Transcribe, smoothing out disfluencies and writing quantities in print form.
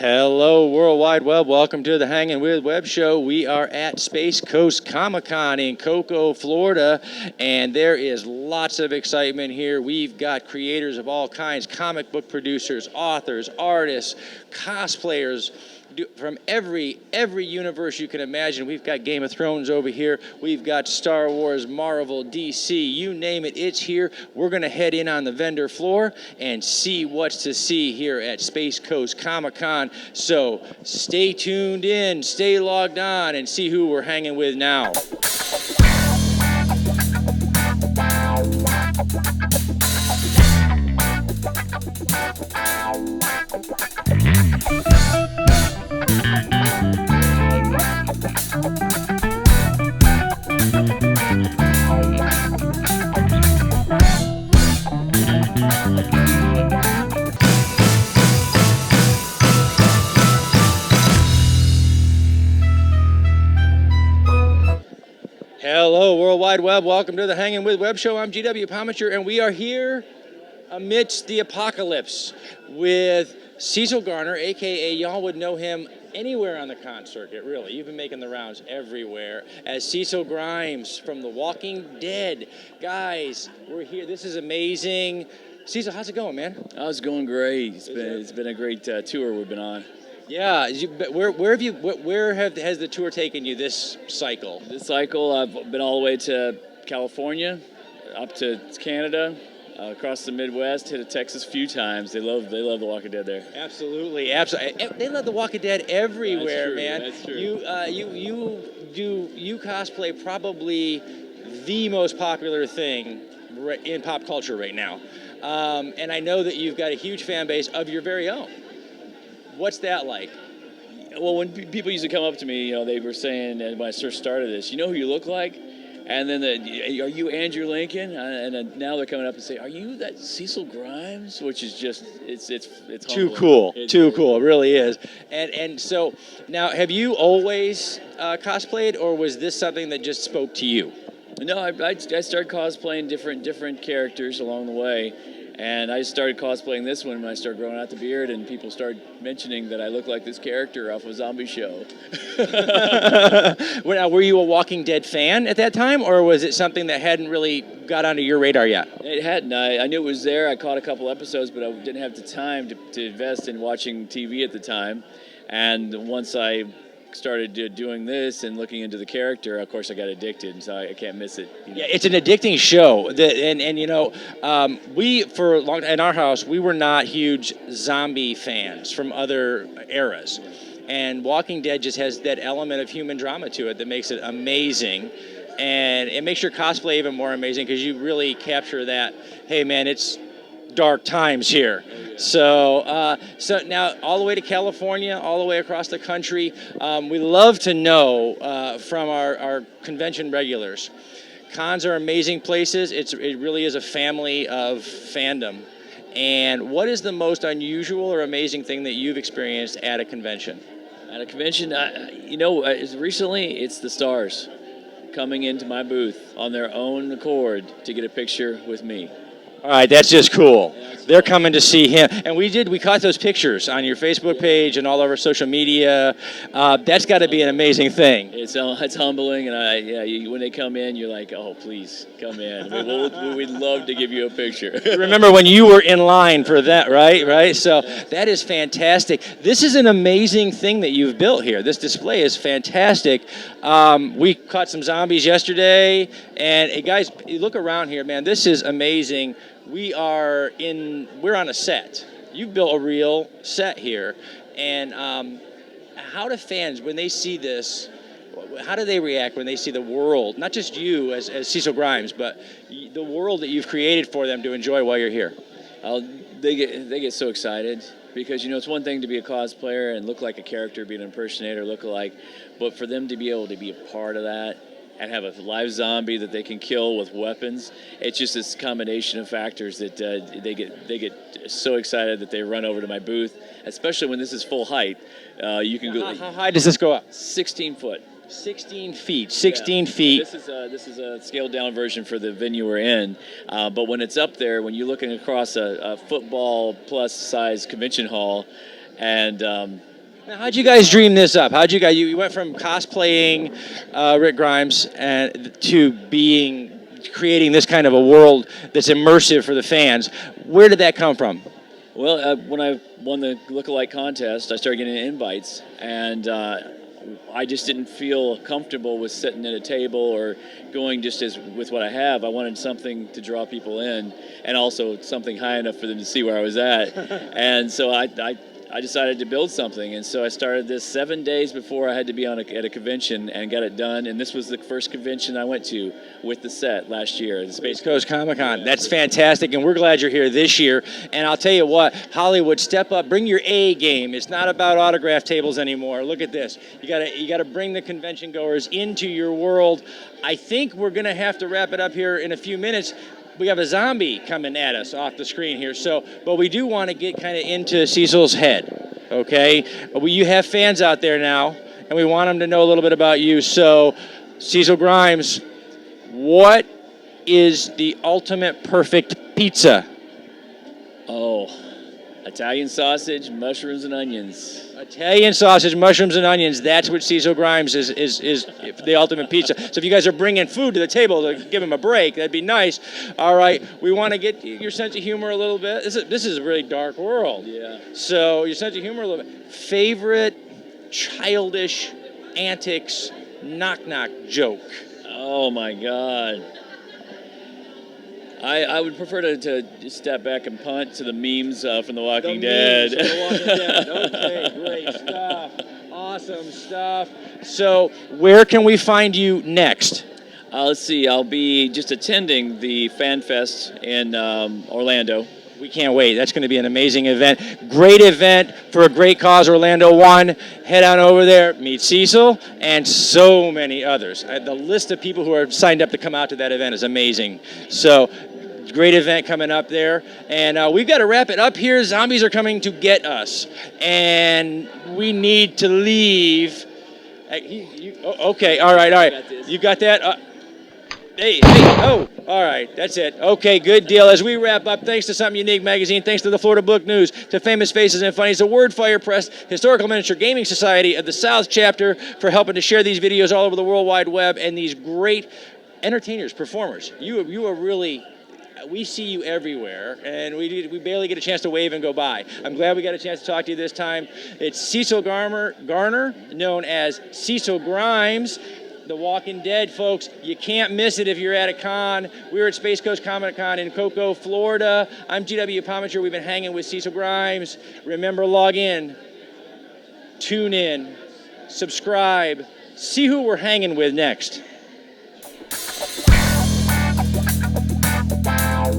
Hello, World Wide Web. Welcome to the Hangin with Web Show. We are at Space Coast Comic-Con in Cocoa, Florida, and there is lots of excitement here. We've got creators of all kinds, comic book producers, authors, artists, cosplayers, from every universe you can imagine. We've got Game of Thrones over here. We've got Star Wars, Marvel, DC, you name it, it's here. We're going to head in on the vendor floor and see what's to see here at Space Coast Comic-Con. So stay tuned in, stay logged on, and see who we're hanging with now. Hello, World Wide Web. Welcome to the Hangin with Web Show. I'm GW Pomichter, and we are here amidst the apocalypse with Cecil Garner, a.k.a. y'all would know him anywhere on the con circuit, really. You've been making the rounds everywhere, as Cecil Grimes from The Walking Dead. Guys, we're here. This is amazing. Cecil, how's it going, man? Oh, it's going great. It's been a great tour we've been on. Yeah, where has the tour taken you this cycle? This cycle, I've been all the way to California, up to Canada, across the Midwest, hit Texas a few times. They love The Walking Dead there. Absolutely. They love The Walking Dead everywhere, man. That's true. You cosplay probably the most popular thing in pop culture right now, and I know that you've got a huge fan base of your very own. What's that like? Well, when people used to come up to me, they were saying, and when I first started this, you know who you look like? And then, are you Andrew Lincoln? And now they're coming up and say, are you that Cecil Grimes? Which is just, it's too cool. Too cool, it really is. And so, now, have you always cosplayed, or was this something that just spoke to you? No, I started cosplaying different characters along the way. And I started cosplaying this one when I started growing out the beard, and people started mentioning that I look like this character off a zombie show. Were you a Walking Dead fan at that time, or was it something that hadn't really got onto your radar yet? It hadn't. I knew it was there. I caught a couple episodes, but I didn't have the time to invest in watching TV at the time. And once I started doing this and looking into the character, of course I got addicted, and so I can't miss it. Yeah, it's an addicting show. We for a long time in our house, we were not huge zombie fans from other eras, and Walking Dead just has that element of human drama to it that makes it amazing, and it makes your cosplay even more amazing because you really capture that. Hey, man, it's dark times here. So now all the way to California, all the way across the country. We love to know from our convention regulars. Cons are amazing places. It really is a family of fandom. And what is the most unusual or amazing thing that you've experienced at a convention? At a convention, recently it's the stars coming into my booth on their own accord to get a picture with me. All right, that's just cool. They're coming to see him. And we caught those pictures on your Facebook page and all over social media. That's got to be an amazing thing. It's humbling, and when they come in, you're like, oh, please, come in. We'd love to give you a picture. Remember when you were in line for that, right? So that is fantastic. This is an amazing thing that you've built here. This display is fantastic. We caught some zombies yesterday, and hey, guys, you look around here, man, this is amazing. We're on a set. You've built a real set here. And how do fans, when they see this, how do they react when they see the world, not just you as Cecil Grimes, but the world that you've created for them to enjoy while you're here? They get so excited because, it's one thing to be a cosplayer and look like a character, be an impersonator, look-alike, but for them to be able to be a part of that and have a live zombie that they can kill with weapons, it's just this combination of factors that they get so excited that they run over to my booth, especially when this is full height. You can go. How high does this go up? 16 foot. 16 feet. 16 feet. This is a scaled down version for the venue we're in. But when it's up there, when you're looking across a football plus size convention hall, and Now, how'd you guys dream this up? How'd you went from cosplaying Rick Grimes and to creating this kind of a world that's immersive for the fans. Where did that come from? Well, when I won the lookalike contest, I started getting invites, and I just didn't feel comfortable with sitting at a table or going just as with what I have. I wanted something to draw people in, and also something high enough for them to see where I was at. And so I decided to build something, and so I started this 7 days before I had to be at a convention and got it done. And this was the first convention I went to with the set last year, the Space Coast Comic-Con. That's fantastic, and we're glad you're here this year. And I'll tell you what, Hollywood, step up, bring your A game. It's not about autograph tables anymore. Look at this. You gotta bring the convention goers into your world. I think we're gonna have to wrap it up here in a few minutes. We have a zombie coming at us off the screen here, but we do want to get kind of into Cecil's head, okay? You have fans out there now, and we want them to know a little bit about you. So, Cecil Grimes, what is the ultimate perfect pizza? Oh, Italian sausage, mushrooms, and onions. Italian sausage, mushrooms, and onions. That's what Cecil Grimes is the ultimate pizza. So if you guys are bringing food to the table to give him a break, that'd be nice. All right, we want to get your sense of humor a little bit. This is a really dark world. Yeah. So your sense of humor a little bit. Favorite childish antics, knock-knock joke? Oh, my God. I would prefer to just step back and punt to the memes from The Walking Dead. Okay, great stuff. Awesome stuff. So where can we find you next? Let's see. I'll be just attending the Fan Fest in Orlando. We can't wait. That's going to be an amazing event. Great event for a great cause, Orlando 1. Head on over there, meet Cecil, and so many others. The list of people who are signed up to come out to that event is amazing. So, great event coming up there. And we've got to wrap it up here. Zombies are coming to get us. And we need to leave. Okay, all right. You got that? Hey, oh, all right, that's it. Okay, good deal. As we wrap up, thanks to Something Unique Magazine, thanks to the Florida Book News, to Famous Faces and Funnies, the Word Fire Press, Historical Miniature Gaming Society of the South Chapter for helping to share these videos all over the World Wide Web, and these great entertainers, performers. You are really... We see you everywhere, and we barely get a chance to wave and go by. I'm glad we got a chance to talk to you this time. It's Cecil Garner, known as Cecil Grimes, The Walking Dead, folks. You can't miss it if you're at a con. We're at Space Coast Comic-Con in Cocoa, Florida. I'm GW Pomichter. We've been hanging with Cecil Grimes. Remember, log in, tune in, subscribe, see who we're hanging with next. Wow.